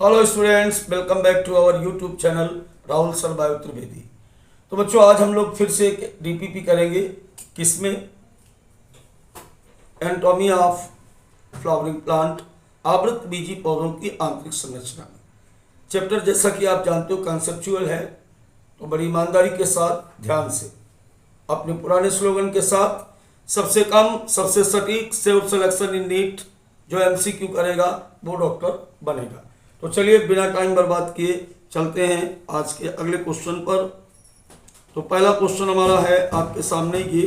Hello students, welcome back to our YouTube channel Rahul sir bio Trivedi. तो बच्चों, आज हम लोग फिर से एक डीपीपी करेंगे। किसमें? एनाटॉमी ऑफ फ्लावरिंग प्लांट, आवृत बीजी पौधों की आंतरिक संरचना में। चैप्टर जैसा कि आप जानते हो कंसेप्चुअल है, तो बड़ी ईमानदारी के साथ ध्यान से अपने पुराने स्लोगन के साथ सबसे कम सबसे सटीक सेल्फ सिलेक्शन इन नीट जो एमसीक्यू करेगा वो डॉक्टर बनेगा। तो चलिए बिना टाइम बर्बाद किए चलते हैं आज के अगले क्वेश्चन पर। तो पहला क्वेश्चन हमारा है आपके सामने ये,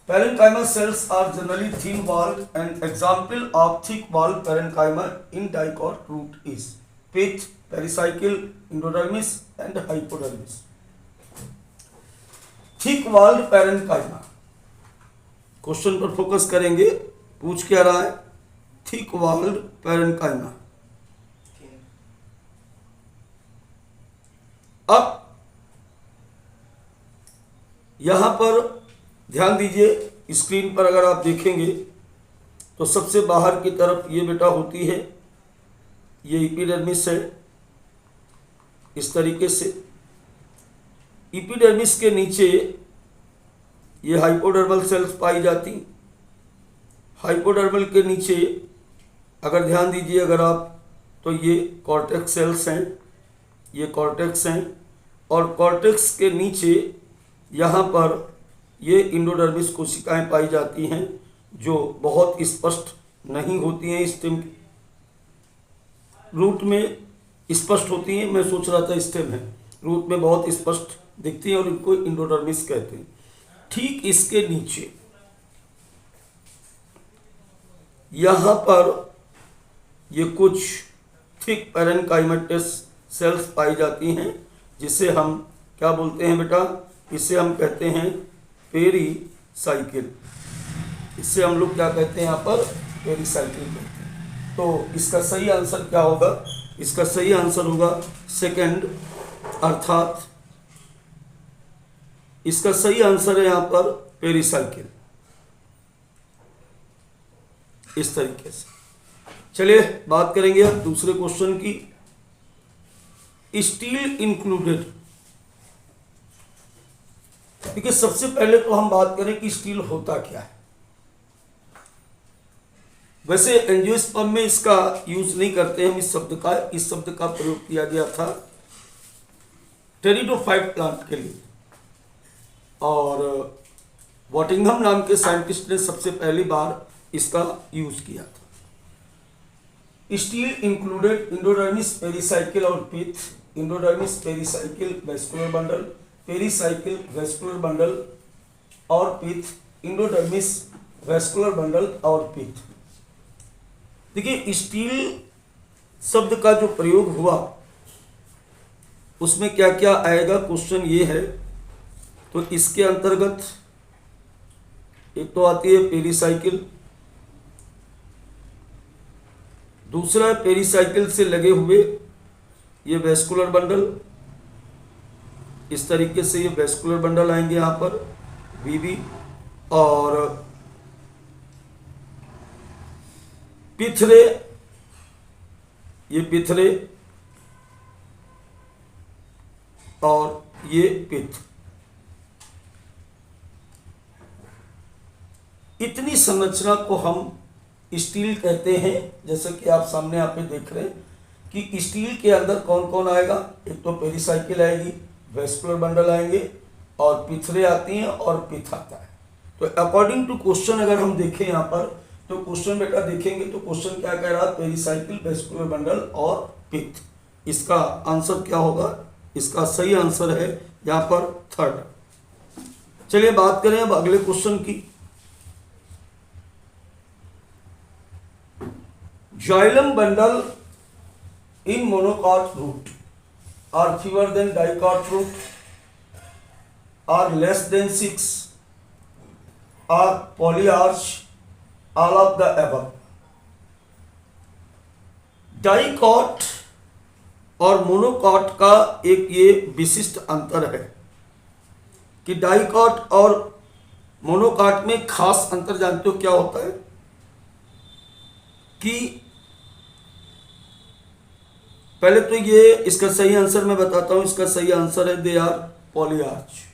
parenchyma cells are generally thin walled and example of thick walled parenchyma in dicot root is pith, pericycle, endodermis and hypodermis. Thick walled parenchyma question पर फोकस करेंगे। पूछ क्या रहा है? Thick walled parenchyma. अब यहां पर ध्यान दीजिए, स्क्रीन पर अगर आप देखेंगे तो सबसे बाहर की तरफ ये बेटा होती है, ये एपिडर्मिस है। इस तरीके से एपिडर्मिस के नीचे ये हाइपोडर्मल सेल्स पाई जाती। हाइपोडर्मल के नीचे अगर ध्यान दीजिए अगर आप, तो ये कॉर्टेक्स सेल्स हैं, ये कॉर्टेक्स हैं, और कॉर्टेक्स के नीचे यहाँ पर ये इंडोडर्मिस कोशिकाएं पाई जाती हैं जो बहुत स्पष्ट नहीं होती हैं। स्टेम रूट में स्पष्ट होती हैं, मैं सोच रहा था स्टेम है, रूट में बहुत स्पष्ट दिखती हैं और इनको इंडोडर्मिस कहते हैं। ठीक इसके नीचे यहाँ पर ये कुछ थिक पैरेन्काइमेटस सेल्स पाई जाती हैं, जिसे हम क्या बोलते हैं बेटा? इसे हम कहते हैं पेरीसाइकिल। इससे हम लोग क्या कहते हैं यहाँ पर? पेरीसाइकिल कहते हैं। तो इसका सही आंसर क्या होगा? इसका सही आंसर होगा सेकंड, अर्थात इसका सही आंसर है यहाँ पर पेरीसाइकिल। इस तरीके से चलिए बात करेंगे अब दूसरे क्वेश्चन की। Steel included. देखिए, सबसे पहले तो हम बात करें कि स्टील होता क्या है। वैसे एंजियोस्पर्म में इसका यूज नहीं करते हम इस शब्द का प्रयोग किया गया था टेरिडोफाइट प्लांट के लिए, और वॉटिंघम नाम के साइंटिस्ट ने सबसे पहली बार इसका यूज किया था। स्टील इंक्लूडेड इंडोडर्मिस, पेरीसाइकिल और pith. Endodermis, pericycle, vascular bundle, pericycle, vascular bundle और पिथ, इंडोडर्मिस, वेस्कुलर बंडल और पिथ। देखिए, स्टील शब्द का जो प्रयोग हुआ उसमें क्या क्या आएगा, क्वेश्चन ये है। तो इसके अंतर्गत एक तो आती है पेरीसाइकिल, दूसरा पेरीसाइकिल से लगे हुए ये वेस्कुलर बंडल। इस तरीके से ये वेस्कुलर बंडल आएंगे यहाँ पर वीवी, और पिथरे, ये पिथरे और ये पिथ। इतनी संरचना को हम स्टील कहते हैं। जैसे कि आप सामने यहाँ पे देख रहे हैं कि स्टील के अंदर कौन कौन आएगा। एक तो पेरीसाइकिल आएगी, वेस्कुलर बंडल आएंगे और पिथरे आती हैं और पिथ आता है। तो अकॉर्डिंग टू क्वेश्चन अगर हम देखें यहाँ पर, तो क्वेश्चन बेटा देखेंगे तो क्वेश्चन क्या कह रहा है? पेरीसाइकिल, वेस्कुलर बंडल और पिथ। इसका आंसर क्या होगा? इसका सही आंसर है यहाँ पर थर्ड। चलिए बात करें अब अगले क्वेश्चन की। Xylem bundle in monocot root are fewer than dicot root, are less than 6, are polyarch, all of the above। Dicot और मोनोकॉट का एक ये विशिष्ट अंतर है कि डाइकॉट और मोनोकॉट में खास अंतर जानते हो क्या होता है? कि पहले तो ये इसका सही आंसर मैं बताता हूं। इसका सही आंसर है दे आर पॉलीआर्च।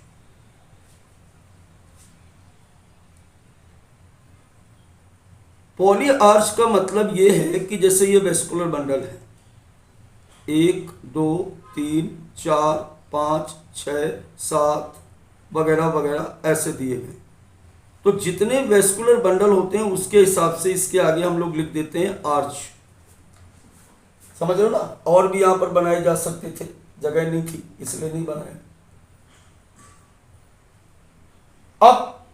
पॉलीआर्च का मतलब ये है कि जैसे ये वेस्कुलर बंडल है, 1 2 3 4 5 6 7 वगैरह वगैरह ऐसे दिए गए। तो जितने वेस्कुलर बंडल होते हैं उसके हिसाब से इसके आगे हम लोग लिख देते हैं आर्च। समझ रहे हो ना। और भी यहां पर बनाए जा सकते थे, जगह नहीं थी इसलिए नहीं बनाए। अब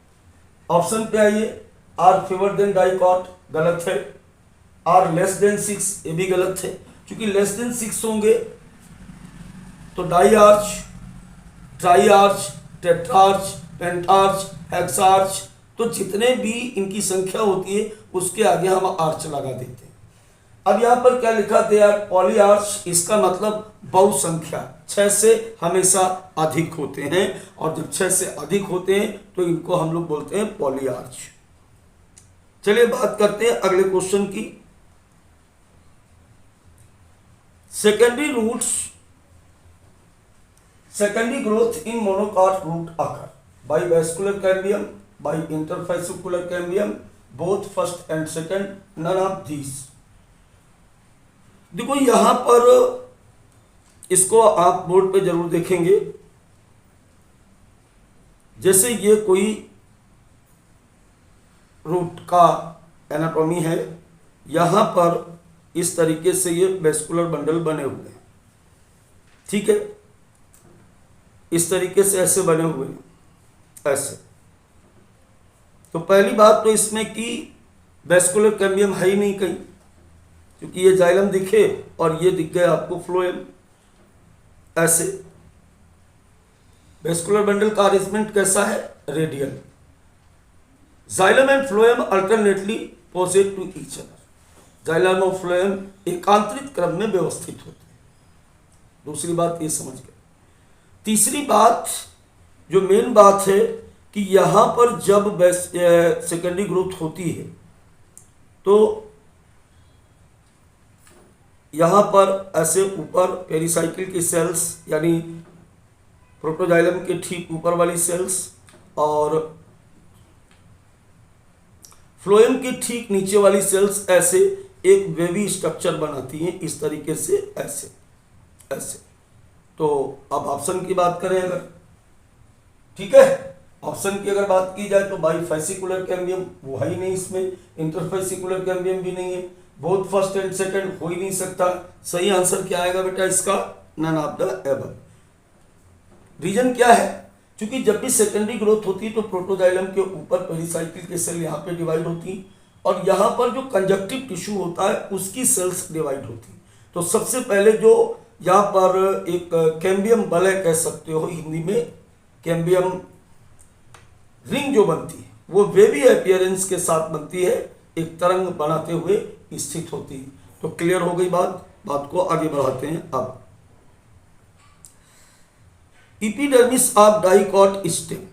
ऑप्शन पे आइए। आर फेवर देन डाइकॉट गलत है। आर लेस देन 6 ये भी गलत है, क्योंकि लेस देन 6 होंगे तो डाई आर्च, ट्राई आर्च, टेट्रार्च, पेंटार्च, हेक्सार्च, तो जितने भी इनकी संख्या होती है उसके आगे हम आर्च लगा देते हैं। अब यहां पर क्या लिखा दे आर पॉलीआर्च, इसका मतलब बहुसंख्या, 6 से हमेशा अधिक होते हैं, और जब 6 से अधिक होते हैं तो इनको हम लोग बोलते हैं पॉलीआर्च। चलिए बात करते हैं अगले क्वेश्चन की। Secondary roots, secondary growth in monocot root occur by vascular cambium, by interfascicular cambium, both first and second, none of these. देखो यहां पर इसको आप बोर्ड पे जरूर देखेंगे। जैसे ये कोई रूट का एनाटॉमी है, यहां पर इस तरीके से ये वेस्कुलर बंडल बने हुए हैं, ठीक है, इस तरीके से ऐसे बने हुए हैं ऐसे। तो पहली बात तो इसमें कि वेस्कुलर कैम्बियम है ही नहीं कहीं, क्योंकि ये जाइलम दिखे और ये दिख गया आपको फ्लोएम ऐसे। वेस्कुलर बंडल का अरेंजमेंट कैसा है, radial. Xylem and phloem alternately posited to each other. Xylem और फ्लोएम एकांतरित क्रम में व्यवस्थित होते हैं। दूसरी बात ये समझ गए। तीसरी बात जो मेन बात है कि यहां पर जब सेकेंडरी ग्रोथ होती है तो यहां पर ऐसे ऊपर पेरिसाइकिल की सेल्स, यानी प्रोटोजाइलम के ठीक ऊपर वाली सेल्स, और फ्लोएम के ठीक नीचे वाली सेल्स ऐसे एक वेवी स्ट्रक्चर बनाती हैं, इस तरीके से ऐसे ऐसे। तो अब ऑप्शन की बात करें अगर, ठीक है, ऑप्शन की अगर बात की जाए तो बाई फैसिकुलर कैम्बियम वो है ही नहीं इसमें, इंटरफेसिकुलर कैम्बियम भी नहीं है, बोथ फर्स्ट एंड सेकंड हो ही नहीं सकता। सही आंसर क्या आएगा बेटा इसका, none of the above. Reason क्या है, क्योंकि जब भी सेकेंडरी ग्रोथ होती है तो प्रोटोजाइलम के ऊपर पेरिसाइकिल के सेल यहाँ पे डिवाइड होती, और यहाँ पर जो कंजक्टिव टिश्यू होता है उसकी सेल्स डिवाइड होती। तो सबसे पहले जो यहाँ पर एक कैम्बियम वलय कह सकते हो हिंदी में, कैम्बियम रिंग जो बनती है वो वेवी अपीयरेंस के साथ बनती है, एक तरंग बनाते हुए स्थित होती है। तो क्लियर हो गई बात को आगे बढ़ाते हैं। अब epidermis of dicot stem,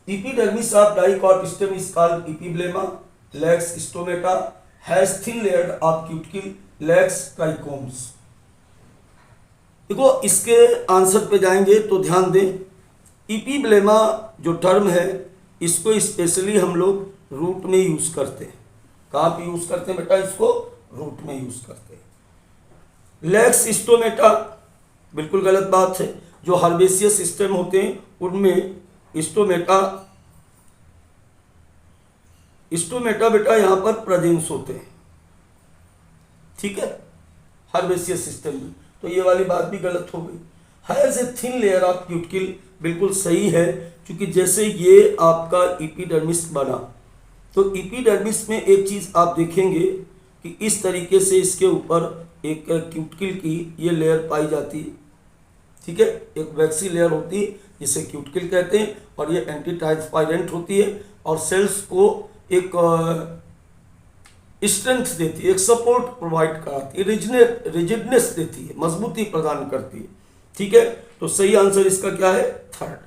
epidermis of dicot stem is called epiblema, legs stomata, has thin layer of cuticle, legs trichomes। देखो इसके आंसर पे जाएंगे तो ध्यान दें, इपिब्लेमा जो टर्म है इसको स्पेशली हम लोग रूट में यूज करते हैं। कहाँ पे यूज करते हैं बेटा, इसको रूट में यूज करते हैं। लेग्स स्टोमेटा बिल्कुल गलत बात है। जो हर्बेसियस स्टेम होते हैं उनमें स्टोमेटा बेटा यहां पर प्रेजेंस होते हैं, ठीक है, हर्बेसियस सिस्टम में। तो ये वाली बात भी गलत हो गई। Has a thin layer of cuticle बिल्कुल सही है, क्योंकि जैसे ये आपका इपिडर्मिस बना तो इपिडर्मिस में एक चीज आप देखेंगे कि इस तरीके से इसके ऊपर एक क्यूटिकल की ये लेयर पाई जाती है, ठीक है, एक वैक्सी लेयर होती है जिसे क्यूटिकल कहते हैं, और ये एंटी ट्रांसपायरेंट होती है और सेल्स को एक स्ट्रेंथ देती है, एक सपोर्ट प्रोवाइड कराती है, रिजिडनेस देती है, मजबूती प्रदान करती है, ठीक है। तो सही आंसर इसका क्या है, थर्ड।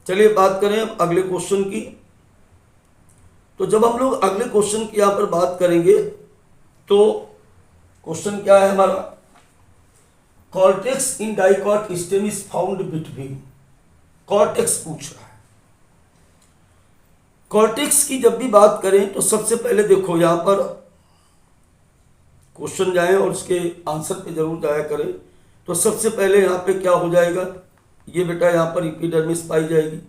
चलिए बात करें अब अगले क्वेश्चन की। तो जब हम लोग अगले क्वेश्चन की यहां पर बात करेंगे तो क्वेश्चन क्या है हमारा, cortex in dicot stem is found between, cortex पूछ रहा है। कॉर्टेक्स की जब भी बात करें तो सबसे पहले देखो यहां पर क्वेश्चन जाए और उसके आंसर पे जरूर जाया करें। तो सबसे पहले यहाँ पे क्या हो जाएगा, ये बेटा यहाँ पर इपिडर्मिस पाई जाएगी।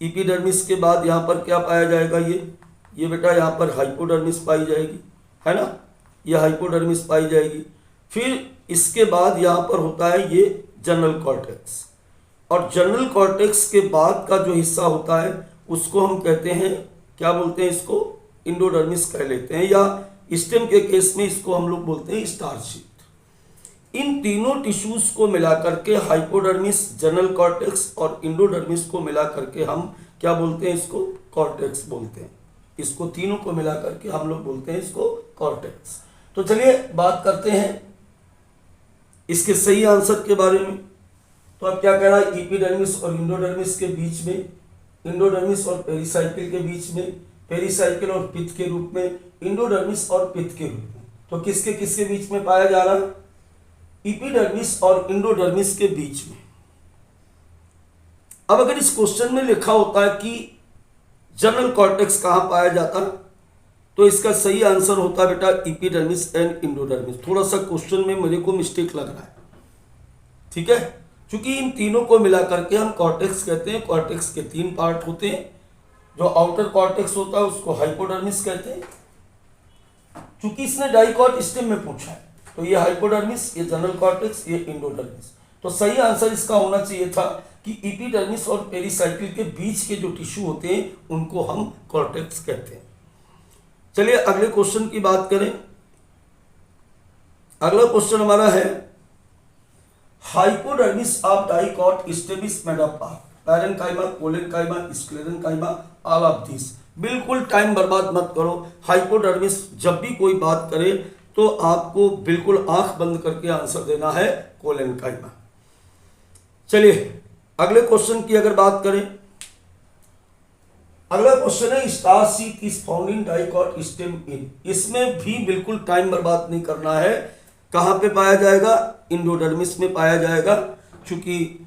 इपिडर्मिस के बाद यहाँ पर क्या पाया जाएगा, ये बेटा यहाँ पर हाइपोडर्मिस पाई जाएगी, है ना, ये हाइपोडर्मिस पाई जाएगी। फिर इसके बाद यहाँ पर होता है ये जनरल कॉर्टेक्स, और जनरल कॉर्टेक्स के बाद का जो हिस्सा होता है उसको हम कहते हैं, क्या बोलते हैं इसको, इंडोडर्मिस कह लेते हैं, या स्टेम के केस में इसको हम लोग बोलते हैं स्टार्च शीट। इन तीनों टिश्यूज को मिलाकर के हाइपोडर्मिस, जनरल कॉर्टेक्स और इंडोडर्मिस को मिलाकर के हम क्या बोलते हैं, इसको कॉर्टेक्स बोलते हैं। इसको तीनों को मिलाकर के हम लोग बोलते हैं इसको कॉर्टेक्स। तो चलिए बात करते हैं इसके सही आंसर के बारे में। तो अब क्या कह रहा है, एपिडर्मिस और इंडोडर्मिस के बीच में, इंडोडर्मिस और पेरिसाइकिल के बीच में, पेरिसाइकिल और पित्त के रूप में, इंडोडर्मिस और पित्त के रूप में। तो किसके किसके बीच में पाया जा रहा है, एपिडर्मिस और इंडोडर्मिस के बीच में। अब अगर इस क्वेश्चन में लिखा होता है कि जनरल कॉर्टेक्स कहां पाया जाता, तो इसका सही आंसर होता बेटा एपिडर्मिस एंड इंडोडर्मिस। थोड़ा सा क्वेश्चन में मेरे को मिस्टेक लग रहा है, ठीक है, क्योंकि इन तीनों को मिलाकर के हम कॉर्टेक्स कहते हैं। कॉर्टेक्स के तीन पार्ट होते हैं, जो आउटर कॉर्टेक्स होता है उसको हाइपोडर्मिस कहते हैं। क्योंकि इसने डाइकॉट स्टेम में पूछा है, तो ये हाइपोडर्मिस, ये जनरल कॉर्टेक्स, ये इंडोडर्मिस। तो सही आंसर इसका होना चाहिए था कि एपिडर्मिस और पेरिसाइकिल के बीच के जो टिश्यू होते हैं उनको हम कॉर्टेक्स कहते हैं। चलिए अगले क्वेश्चन की बात करें। अगला क्वेश्चन हमारा है, hypodermis of dicot stem is made up of parenchyma, collenchyma, sclerenchyma, all of this. बिल्कुल टाइम बर्बाद मत करो। हाइपोडर्मिस जब भी कोई बात करे तो आपको बिल्कुल आंख बंद करके आंसर देना है कोलेन्काइमा। चलिए अगले क्वेश्चन की अगर बात करें, अगला क्वेश्चन है starch sheet is found in dicot stem in. इसमें भी बिल्कुल टाइम बर्बाद नहीं करना है। कहां पे पाया जाएगा, इंडोडर्मिस में पाया जाएगा, क्योंकि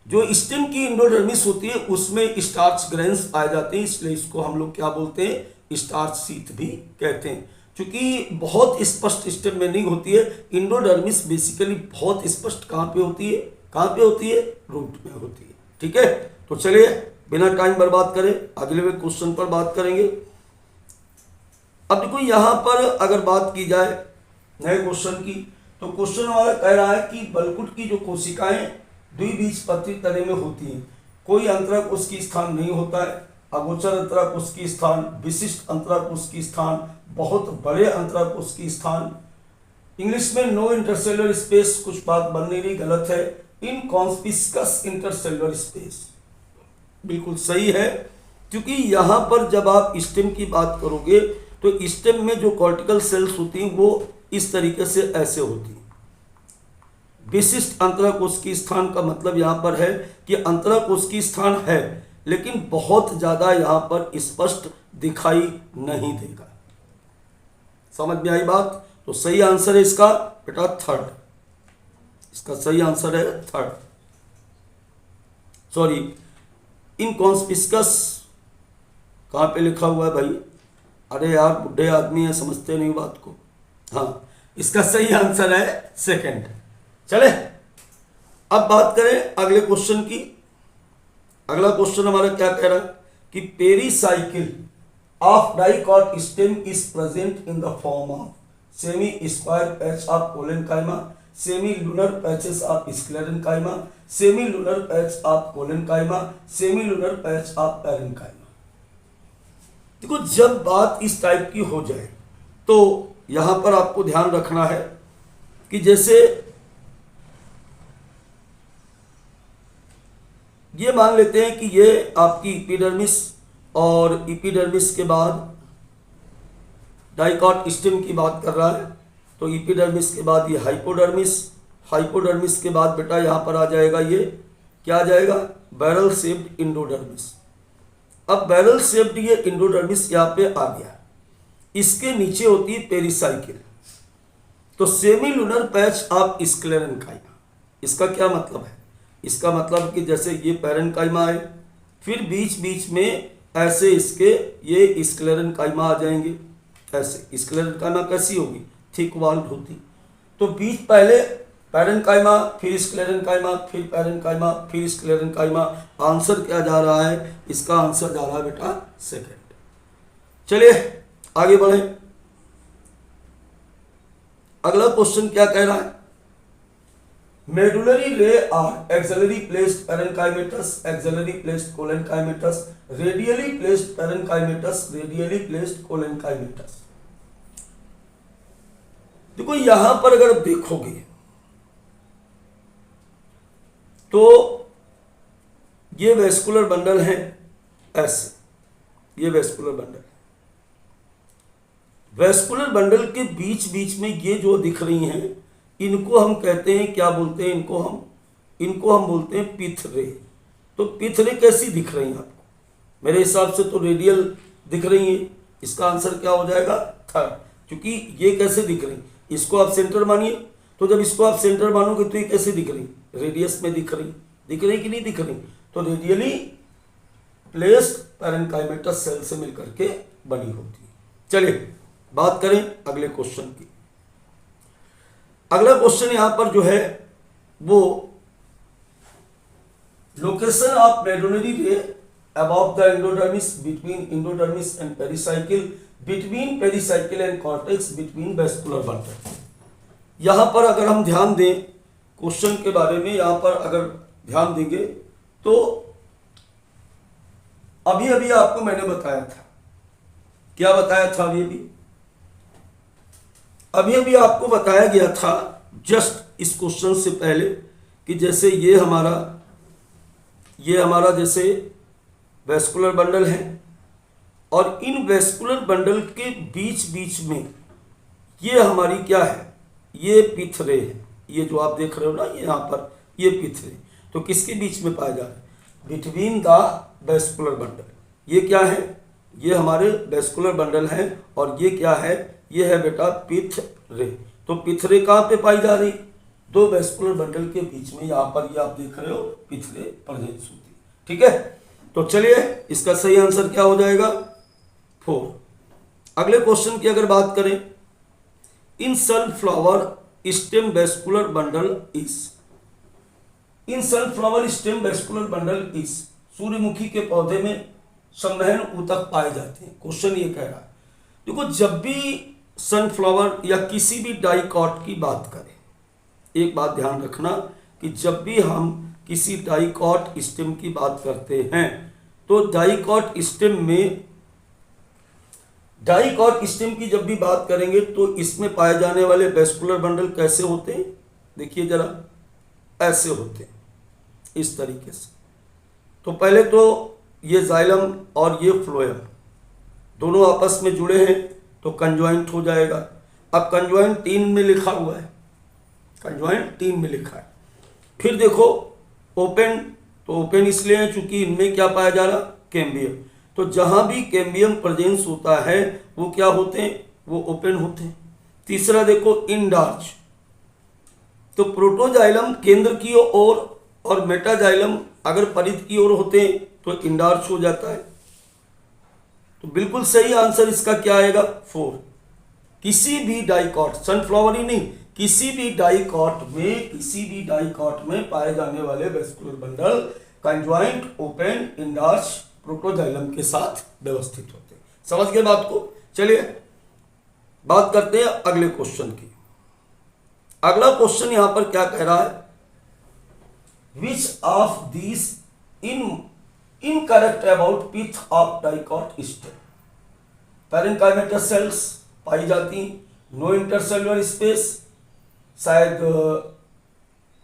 जो स्टेम की इंडोडर्मिस होती है उसमें स्टार्च ग्रेन्स पाए जाते हैं, इसलिए इसको हम लोग क्या बोलते हैं, स्टार्च शीट भी कहते हैं। क्योंकि बहुत स्पष्ट स्टेम में नहीं होती है, इंडोडर्मिस बेसिकली बहुत स्पष्ट कहां पे होती है, कहां पे होती है, रूट में होती है, ठीक है। तो चलिए बिना टाइम बर्बाद करें अगले क्वेश्चन पर बात करेंगे। अब देखो यहां पर अगर बात की जाए नए क्वेश्चन की, तो क्वेश्चन हमारा कह रहा है कि बलकुट की जो कोशिकाएं द्विबीजपत्री तने में होती हैं, कोई अंतराकोश की स्थान नहीं होता है, अगोचर अंतराकोश की स्थान, विशिष्ट अंतराकोश की स्थान, बहुत बड़े अंतराकोश की स्थान। इंग्लिश में नो इंटरसेलुलर स्पेस, कुछ बात बन नहीं रही, गलत है। इनकॉन्स्पिकस इंटरसेलुलर स्पेस बिल्कुल सही है, क्योंकि यहां पर जब आप स्टेम की बात करोगे तो स्टेम में जो कॉर्टिकल सेल्स होती हैं वो इस तरीके से ऐसे होती हैं। विशिष्ट अंतराकोश की स्थान का मतलब यहां पर है कि अंतराकोश की स्थान है, लेकिन बहुत ज्यादा यहां पर स्पष्ट दिखाई नहीं देगा। समझ में आई बात? तो सही आंसर है इसका बेटा थर्ड, इसका सही आंसर है थर्ड। सॉरी, इनकॉन्स्पिकस कहां पे लिखा हुआ है भाई? अरे यार बुढ़े आदमी है, समझते नहीं बात को। हाँ, इसका सही आंसर है सेकंड। चले अब बात करें अगले क्वेश्चन की। अगला क्वेश्चन हमारा क्या कह रहा है कि pericycle of dicot stem is present in the form of semi square patch of collenchyma, semi lunar patches of sclerenchyma, semi lunar patch of collenchyma, semi lunar patch of parenchyma. देखो जब बात इस टाइप की हो जाए तो यहां पर आपको ध्यान रखना है कि जैसे ये मान लेते हैं कि ये आपकी एपिडर्मिस और एपिडर्मिस के बाद डाइकॉट स्टेम की बात कर रहा है, तो एपिडर्मिस के बाद ये हाइपोडर्मिस, हाइपोडर्मिस के बाद बेटा यहां पर आ जाएगा ये क्या आ जाएगा, बैरल शेप्ड इंडोडर्मिस। अब बैरल शेप्ड ये इंडोडर्मिस यहाँ पे आ गया। इसके नीचे होती है पेरिसाइकिल। तो semi lunar patch of sclerenchyma, इसका क्या मतलब है? इसका मतलब कि जैसे ये पैरेन्काइमा है, फिर बीच बीच में ऐसे इसके ये स्क्लेरेन्काइमा आ जाएंगे। ऐसे स्क्लेरेन्काइमा कैसी होगी? थिक वॉल्ड होती। तो बीच पहले पैरेन्काइमा, फिर स्क्लेरेन्काइमा, फिर पैरेन्काइमा, फिर स्क्लेरेन्काइमा। आंसर क्या जा रहा है? इसका आंसर जा रहा है बेटा सेकंड। चलिए आगे बढ़े। अगला क्वेश्चन क्या कह रहा है? Medullary ray are axially placed parenchymatous, axially placed collenchymatous, radially placed parenchymatous, radially placed collenchymatous. देखो यहां पर अगर देखोगे तो ये वेस्कुलर बंडल है, ऐसे ये वेस्कुलर बंडल। वेस्कुलर बंडल के बीच बीच में ये जो दिख रही हैं, इनको हम कहते हैं, क्या बोलते हैं इनको हम बोलते हैं पिथ रे। तो पिथ रे कैसी दिख रही हैं आपको? मेरे हिसाब से तो रेडियल दिख रही है। इसका आंसर क्या हो जाएगा? थर्ड। क्योंकि ये कैसे दिख रही, इसको आप सेंटर मानिए, तो जब इसको आप सेंटर मानोगे तो ये कैसे दिख रही? रेडियस में दिख रही कि नहीं दिख रही? तो रेडियली प्लेस्ड पैरेन्काइमेटस सेल से मिलकर के बनी होती है। चलिए बात करें अगले क्वेश्चन की। अगला क्वेश्चन यहां पर जो है वो लोकेशन ऑफ मेडुलरी रे above the endodermis, between endodermis and pericycle, between pericycle and cortex, between vascular bundle. यहां पर अगर हम ध्यान दें क्वेश्चन के बारे में, यहां पर अगर ध्यान देंगे तो अभी अभी आपको मैंने बताया था, क्या बताया था? अभी अभी आपको बताया गया था जस्ट इस क्वेश्चन से पहले कि जैसे ये हमारा जैसे वेस्कुलर बंडल है और इन वेस्कुलर बंडल के बीच बीच में ये हमारी क्या है? ये पिथ रे है। ये जो आप देख रहे हो ना यहाँ पर, ये पिथ रे तो किसके बीच में पाया जा रहा है? Between the vascular bundle. ये क्या है? ये हमारे वेस्कुलर बंडल है और ये क्या है? ये है बेटा पिथ रे। तो पिथ रे कहाँ पे पाई जा रही? दो वेस्कुलर बंडल के बीच में, यहाँ पर ये आप देख रहे हो पिथ रे प्रेजेंस होती है। ठीक है, तो चलिए इसका सही आंसर क्या हो जाएगा? 4। अगले क्वेश्चन की अगर बात करें, in sunflower stem vascular bundle is, in sunflower stem vascular bundle is, सूर्यमुखी के पौधे में संवहन ऊतक पाए जाते हैं। क्वेश्चन ये कह रहा है, देखो जब भी सनफ्लावर या किसी भी डाइकॉट की बात करें, एक बात ध्यान रखना कि जब भी हम किसी डाइकॉट स्टेम की बात करते हैं तो डाइकॉट स्टेम की जब भी बात करेंगे तो इसमें पाए जाने वाले वेस्कुलर बंडल कैसे होते हैं? देखिए जरा, ऐसे होते हैं, इस तरीके से। तो पहले तो ये जाइलम और ये फ्लोएम दोनों आपस में जुड़े हैं तो कंजॉइंट हो जाएगा। अब कंजॉइंट 3 में लिखा हुआ है, कंजॉइंट 3 में लिखा है। फिर देखो ओपन, तो ओपन इसलिए है चूंकि इनमें क्या पाया जा रहा? कैम्बियम। तो जहां भी कैम्बियम प्रेजेंस होता है वो क्या होते हैं? वो ओपन होते हैं। तीसरा देखो इंडार्च, तो प्रोटोजाइलम केंद्र की ओर और मेटाजाइलम अगर परिध की ओर होते हैं तो इंडार्च हो जाता है। तो बिल्कुल सही आंसर इसका क्या आएगा? 4। किसी भी डाइकॉट, सनफ्लावर ही नहीं, किसी भी डाइकॉट में पाए जाने वाले vascular bundle conjoint, open, endarch, protoxylem के साथ व्यवस्थित होते हैं। समझ गए बात को? चलिए बात करते हैं अगले क्वेश्चन की। अगला क्वेश्चन यहां पर क्या कह रहा है? Which of these incorrect about pith of dicot stem? Parenchymatous cells पाई जाती, नो इंटरसेलुलर स्पेस, शायद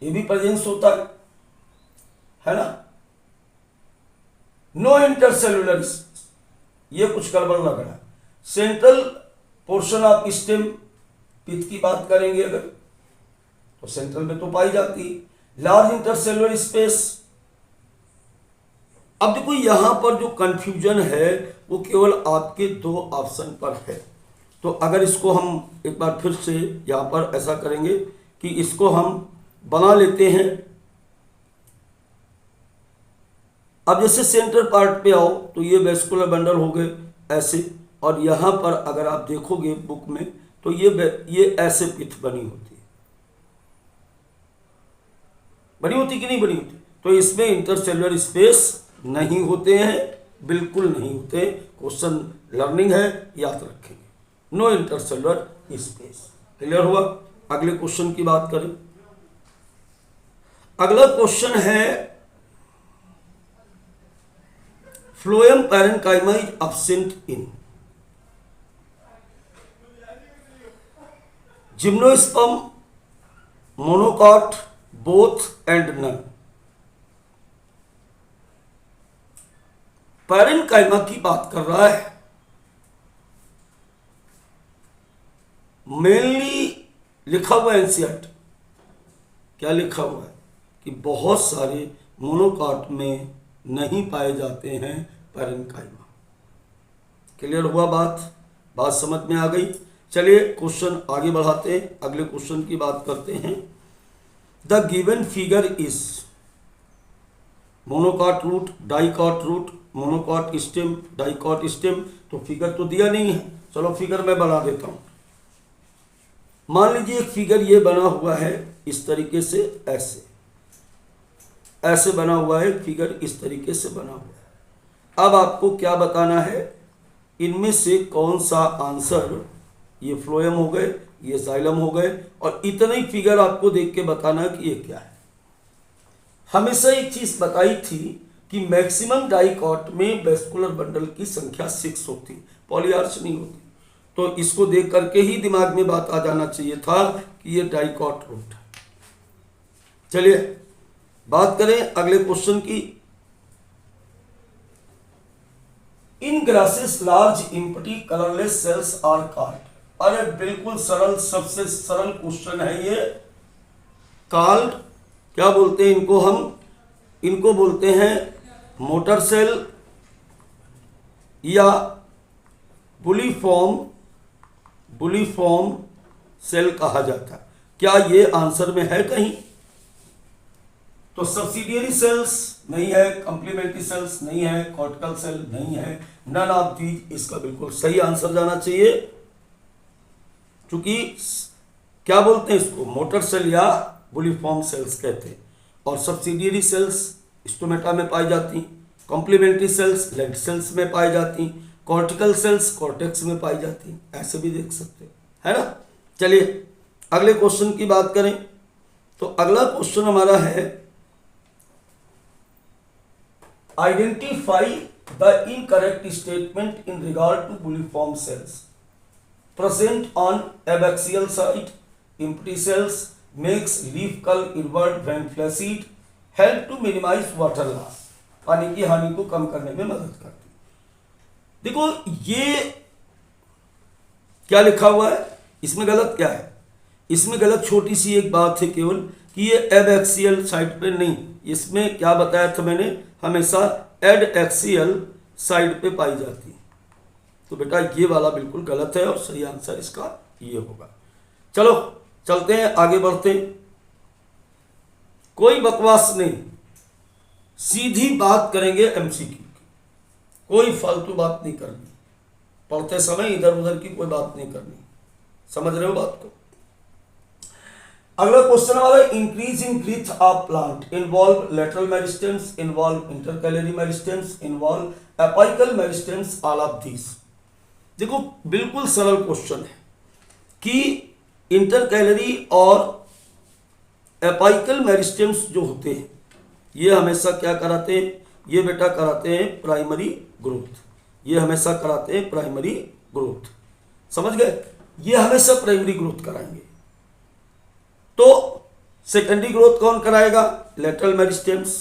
ये भी प्रेजेंस होता है ना? नो इंटरसेलुलर, ये कुछ गड़बड़ लग रहा है। सेंट्रल पोर्शन ऑफ स्टेम, पिथ की बात करेंगे अगर तो सेंट्रल में तो पाई जाती। लार्ज इंटरसेलुलर स्पेस, अब देखो यहां पर जो कंफ्यूजन है वो केवल आपके 2 ऑप्शन पर है। तो अगर इसको हम एक बार फिर से यहाँ पर ऐसा करेंगे कि इसको हम बना लेते हैं। अब जैसे सेंटर पार्ट पे आओ तो ये वेस्कुलर बंडल हो गए ऐसे, और यहाँ पर अगर आप देखोगे बुक में तो ये ऐसे पिथ बनी होती है, बनी होती कि नहीं बनी होती। तो इसमें इंटरसेलुलर स्पेस नहीं होते हैं, बिल्कुल नहीं होते। क्वेश्चन लर्निंग है, याद रखेंगे, नो इंटरसेलुलर स्पेस। क्लियर हुआ। अगले क्वेश्चन की बात करें। अगला क्वेश्चन है phloem parenchyma is absent in gymnosperm, monocot, both and none. Parenchyma की बात कर रहा है। मेनली लिखा हुआ एनसीईआरटी, क्या लिखा हुआ है कि बहुत सारे मोनोकॉट में नहीं पाए जाते हैं पैरेन्काइमा। क्लियर हुआ बात समझ में आ गई। चलिए क्वेश्चन आगे बढ़ाते हैं, अगले क्वेश्चन की बात करते हैं। The given figure is monocot root, dicot root, monocot stem, dicot stem. तो फिगर तो दिया नहीं है, चलो फिगर मैं बना देता हूं। मान लीजिए एक फिगर ये बना हुआ है इस तरीके से, ऐसे बना हुआ है फिगर, इस तरीके से बना हुआ है। अब आपको क्या बताना है, इनमें से कौन सा आंसर, ये फ्लोएम हो गए, ये जाइलम हो गए, और इतना ही फिगर आपको देख के बताना है कि ये क्या है। हमेशा एक चीज बताई थी कि मैक्सिमम डाइकॉट में वेस्कुलर बंडल की संख्या 6 होती, पॉलीआर्च नहीं होती। तो इसको देख करके ही दिमाग में बात आ जाना चाहिए था कि ये डाइकॉट रूट है। चलिए बात करें अगले क्वेश्चन की। In grasses large empty colourless cells are called. अरे बिल्कुल सरल, सबसे सरल क्वेश्चन है ये। कॉल्ड क्या बोलते हैं इनको, हम इनको बोलते हैं मोटर सेल या बुलीफॉर्म सेल कहा जाता है। क्या ये आंसर में है कहीं? तो सब्सिडियरी सेल्स नहीं है, कंप्लीमेंट्री सेल्स नहीं है, कॉर्टिकल सेल नहीं है, नन ऑफ दीज इसका बिल्कुल सही आंसर जाना चाहिए। क्योंकि क्या बोलते हैं इसको, मोटर सेल या बुलीफॉर्म सेल्स कहते हैं। और सब्सिडियरी सेल्स स्टोमेटा में पाई जाती, कॉम्प्लीमेंट्री सेल्स लेंट सेल्स में पाई जाती, कॉर्टिकल सेल्स कॉर्टेक्स में पाई जाती, ऐसे भी देख सकते हैं, है ना। चलिए अगले क्वेश्चन की बात करें। तो अगला क्वेश्चन हमारा है identify the incorrect statement in regard to bulliform cells present on abaxial side. Empty cells makes leaf curl invert when flaccid, help to minimize water loss, पानी की हानि को कम करने में मदद करती। देखो ये क्या लिखा हुआ है, इसमें गलत क्या है? इसमें गलत छोटी सी एक बात है केवल कि ये एबैक्सियल साइड पे नहीं, इसमें क्या बताया था मैंने, हमेशा एडएक्सियल साइड पे पाई जाती है। तो बेटा ये वाला बिल्कुल गलत है और सही आंसर इसका ये होगा। चलो चलते हैं, आगे बढ़ते हैं। कोई बकवास नहीं, सीधी बात करेंगे एमसीक्यू की, कोई फालतू बात नहीं करनी, पढ़ते समय इधर उधर की कोई बात नहीं करनी। समझ रहे हो बात को? अगला क्वेश्चन वाला, increase in growth of plant involve lateral meristems, involve intercalary meristems, involve apical meristems, all of these. देखो बिल्कुल सरल क्वेश्चन है कि इंटरकैलरी और एपाइकल मेरिस्टेम्स जो होते हैं ये हमेशा क्या कराते हैं, ये बेटा कराते हैं प्राइमरी ग्रोथ, ये हमेशा कराते हैं प्राइमरी ग्रोथ। समझ गए? ये हमेशा प्राइमरी ग्रोथ कराएंगे। तो सेकेंडरी ग्रोथ कौन कराएगा? लेटरल मेरिस्टेम्स,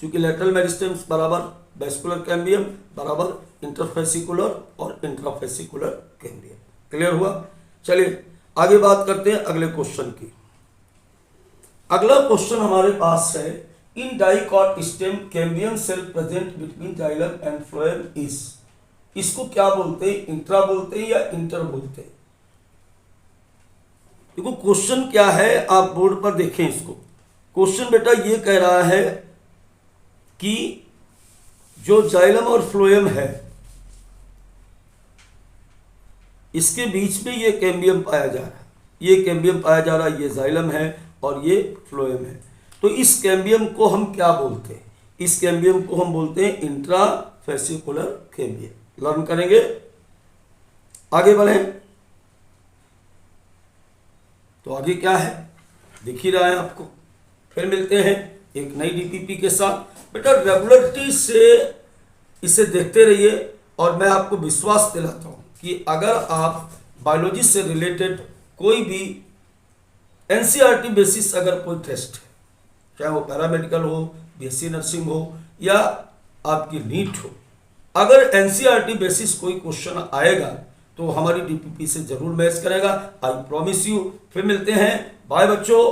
क्योंकि लेटरल मेरिस्टेम्स बराबर वेस्कुलर कैम्बियम बराबर इंटरफेसिकुलर और इंट्राफेसिकुलर कैम्बियम। क्लियर हुआ? चलिए आगे बात करते हैं अगले क्वेश्चन की। अगला क्वेश्चन हमारे पास है, in dicot stem cambium cell present between xylem and phloem is. इसको क्या बोलते हैं, इंट्रा बोलते हैं या इंटर बोलते हैं। देखो क्वेश्चन क्या है, आप बोर्ड पर देखें इसको। क्वेश्चन बेटा ये कह रहा है कि जो जाइलम और फ्लोएम है इसके बीच में ये कैम्बियम पाया जा रहा है, ये कैम्बियम पाया जा रहा है, ये जाइलम है और ये फ्लोएम है। तो इस कैम्बियम को हम क्या बोलते हैं, इस कैम्बियम को हम बोलते हैं इंट्रा फेसिकुलर कैम्बियम। लर्न करेंगे, आगे बढ़ें। तो आगे क्या है दिख ही रहा है आपको। फिर मिलते हैं एक नई डीपीपी के साथ। बेटा रेगुलरिटी से इसे देखते रहिए और मैं आपको विश्वास दिलाता हूं कि अगर आप बायोलॉजी से रिलेटेड कोई भी एनसीईआरटी बेसिस अगर कोई टेस्ट है, चाहे वो पैरामेडिकल हो, बीएससी नर्सिंग हो या आपकी नीट हो, अगर एनसीईआरटी बेसिस कोई क्वेश्चन आएगा तो हमारी डीपीपी से जरूर मैच करेगा। I promise you. फिर मिलते हैं, बाय बच्चों।